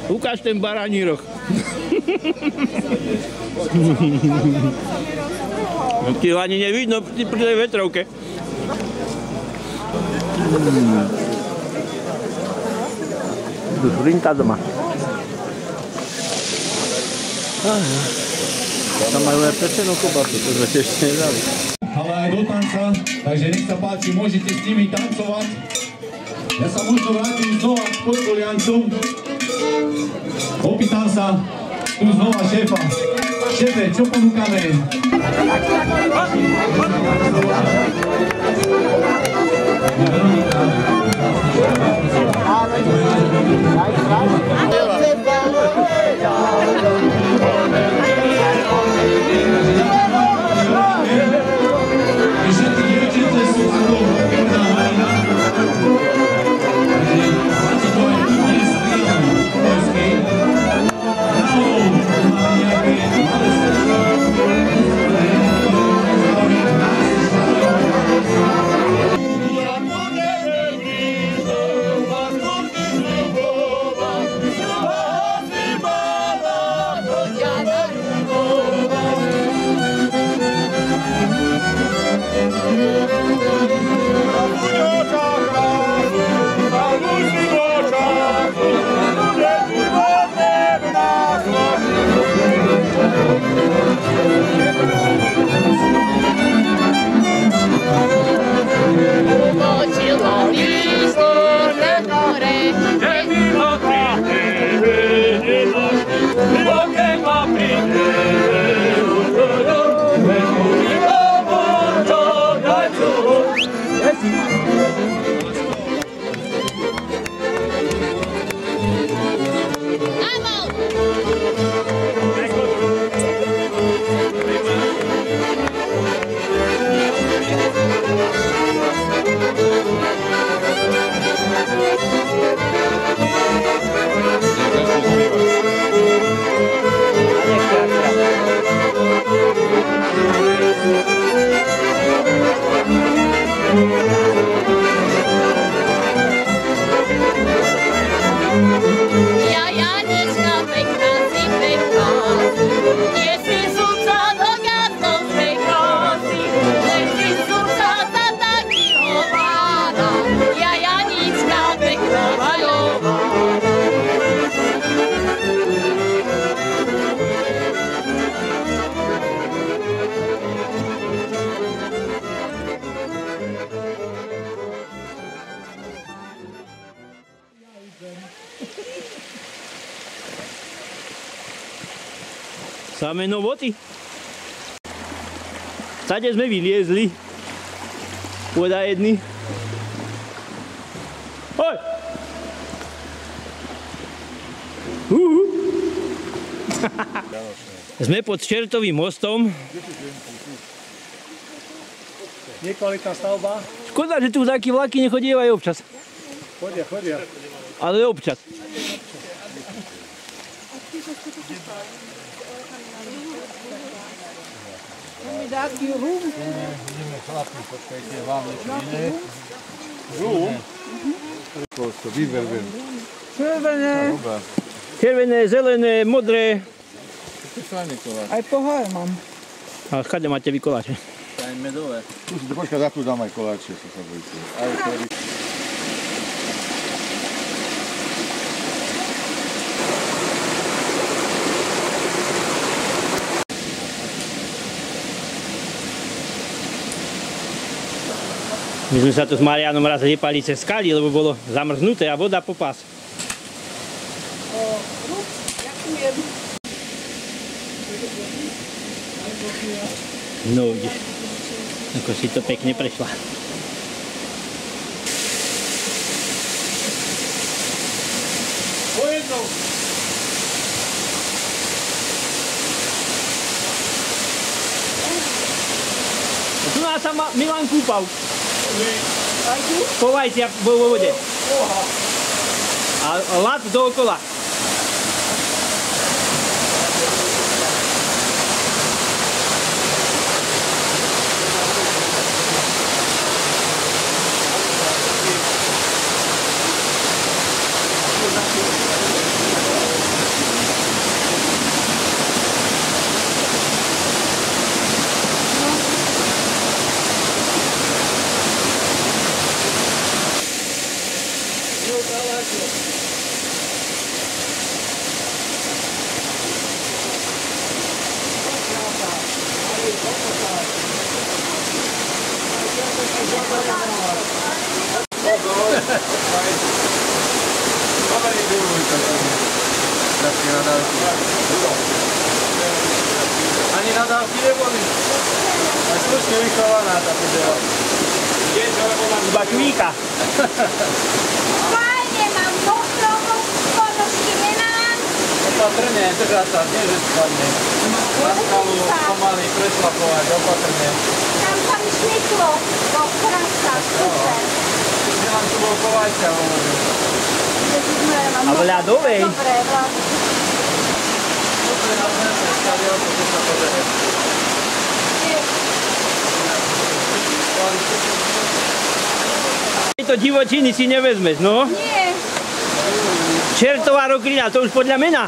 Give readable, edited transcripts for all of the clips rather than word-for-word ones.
Ukáž ten baráni roh. Ti ho ani nevidno pri tej vetrovke. Hrinta doma. Tam majú aj pečenú kobasu, to sme si ešte nedali. Ale aj do tanca, takže nech sa páči, môžete s nimi tancovať. Ja sa možno vrátim znova k podpoliancom. Opýtam sa tu znova šéfa. Šéfe, čo ponúkame? Samé novoty. Stade sme vyliezli. Voda jedný. Hoj! Sme pod Čertovým mostom. Nekvalitná stavba. Škoda, že tu takí vlaky nechodievajú občas. Chodia. Ale občas. Ideme chlapi, počkajte, vám niečo iné. Rum? Prosto, vybervem. Červené, zelené, modré. To sú aj koláče. Aj pohár mám. A kade máte vy koláče? Aj medové. Počkaj, za tu dám aj koláče, čo sa bojíte. Aj to je... My sme sa tu s Marianom raz liepali cez skaly, lebo bolo zamrznuté a voda po pás. Ďakujem. No vidíš, ako si to pekne prešla. Tu nás sa Milan kúpal. Po vajci a vo vode. A ľad dookola. Kratké nadávky. Ani nadávky neboli. Tak slušne vychovaná táto deva. Tiež, lebo mám z bakvíka. Fajne, mám mokrou, ponožky nemám. Opatrne, držať sa, nie že spadne. Na skalu pomaly preslapovať, opatrne. Tam sa mi šmyklo, do krasa, super. Že vám tu bol Kováča, hovorím. A v ľadovej? Dobre, vlastne. Dobre, na zem, stadiel, to sa podeje. Tejto divočiny si nevezmeš, no? Nie. Čertová roklina, to už podľa mena.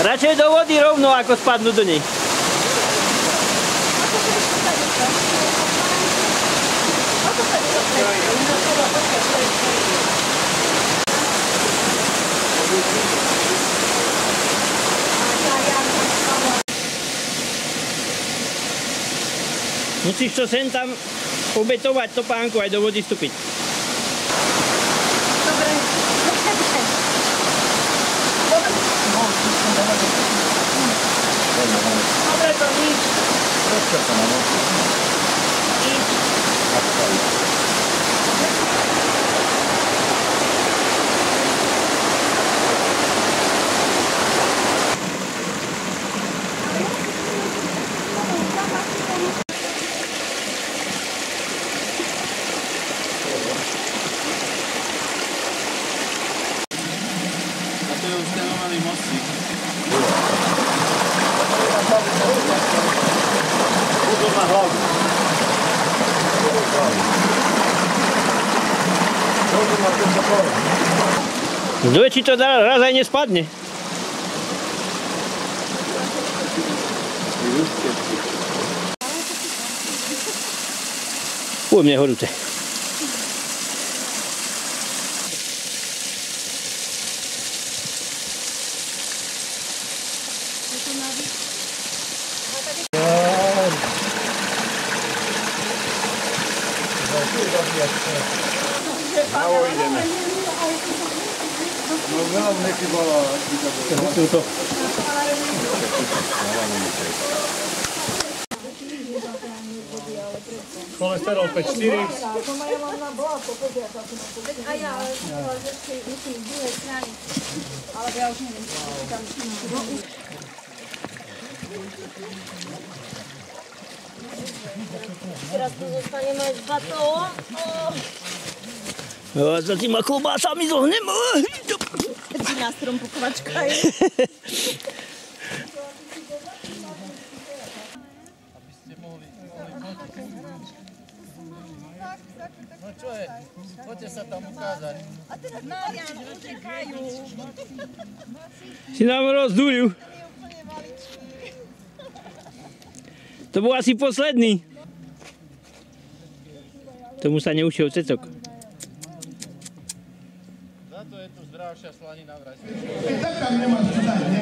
Radšej do vody rovno, ako spadnú do nej. Musíš to sem tam obetovať topánku aj do vody vstúpiť. Dobre. Dobre, to nič. Troška sa na noci. A to je už stenovaný mostík. Pozor na hlavu. Pozor na to, čo poviem. Kto či to raz aj nespadne. U mne horúce. Bravo, ideme. No veľa nechybala, ak by to bolo. Cholesterol 5,4. A ja, ale musím z druhej strany. Ale ja už neviem, tam teraz tu zostaneme s batou. Za týma klobásami zohnem. Ti na strom pokvačkaj. No čo je? Poďte sa tam ukázať. Si nám rozdúril. To bol asi posledný. Tomu sa neušiel cecok. Za to je tu zdravšia slanina v Raste. Tak tam nemáš čo dať, ne?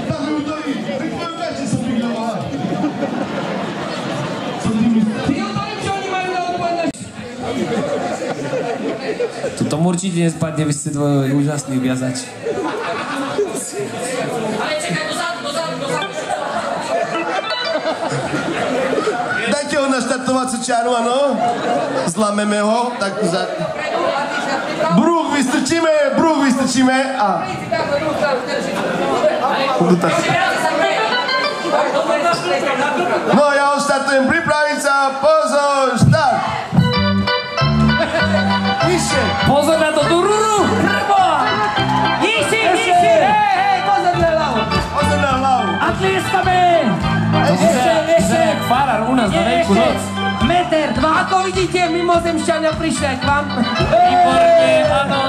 Tam ju dojí, tak tvoju gače som vyglavoval. Co ty myslíš? Ty odvalím, čo oni majú na úplne. To tomu určite nespadne, vy ste dvoje úžasný viazač. Ale čekaj, dozadu. Dajte ho na štartovaciu čiaru, áno? Zlameme ho, tak za... Brúch vystrčíme a... No ja ho štartujem, pripraviť sa, pozor, štart! Nižšie! Pozor na to, dururu! Hrbo! Nižšie! Hej, pozor na hlavu! Pozor na hlavu! A tlieskame! Ešte! Farar u nás na veľkú noc. Meter, 2, ako vidíte, mimozemšťania prišli aj k vám. Výborne, áno.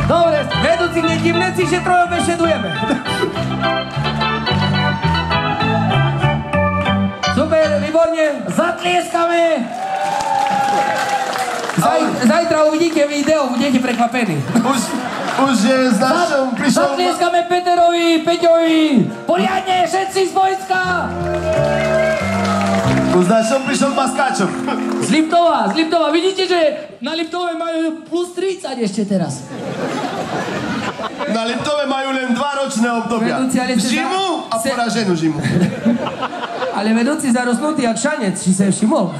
Dobre, vedúci, nedivne si, že troje obešedujeme. Super, výborne. Zatlieskame! Zajtra uvidíte video, budete prekvapení. Už je s našom prišiel... Zatlieskame Peterovi, Peťovi! Poriadne, všetci z vojska! Už s našom prišiel Baskáčom. Z Liptova. Vidíte, že na Liptove majú plus 30 ešte teraz. Na Liptove majú len 2 ročné obdobia. Vedúci, ale ste Žimu a poraženú žimu. Ale vedúci zarosnutý jak šanec, či sa všimol.